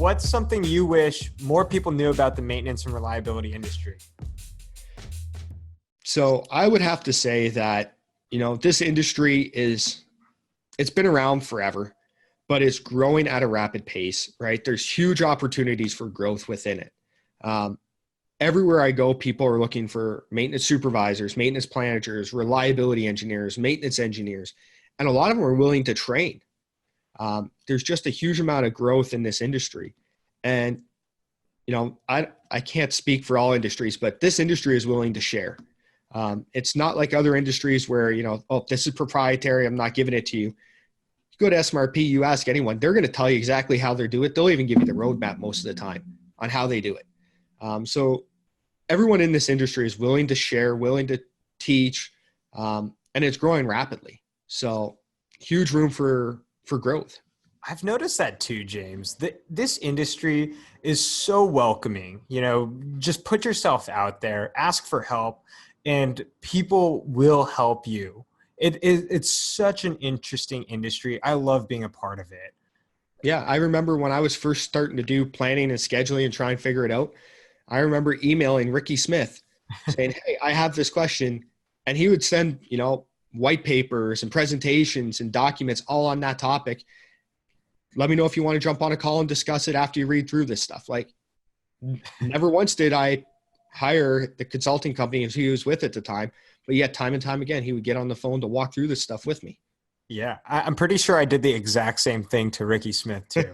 what's something you wish more people knew about the maintenance and reliability industry? So I would have to say that, this industry it's been around forever, but it's growing at a rapid pace, right? There's huge opportunities for growth within it. Everywhere I go, people are looking for maintenance supervisors, maintenance managers, reliability engineers, maintenance engineers, and a lot of them are willing to train. There's just a huge amount of growth in this industry. And, I can't speak for all industries, but this industry is willing to share. It's not like other industries where, oh, this is proprietary, I'm not giving it to you. You go to SMRP, you ask anyone, they're going to tell you exactly how they do it. They'll even give you the roadmap most of the time on how they do it. So everyone in this industry is willing to share, willing to teach, and it's growing rapidly. So huge room for growth. I've noticed that too, James. This industry is so welcoming. Just put yourself out there, ask for help, and people will help you. It's such an interesting industry. I love being a part of it. Yeah, I remember when I was first starting to do planning and scheduling and try and figure it out, I remember emailing Ricky Smith saying, hey, I have this question. And he would send, white papers and presentations and documents all on that topic. Let me know if you want to jump on a call and discuss it after you read through this stuff. Like, never once did I hire the consulting company he was with at the time, but yet time and time again, he would get on the phone to walk through this stuff with me. Yeah, I'm pretty sure I did the exact same thing to Ricky Smith too.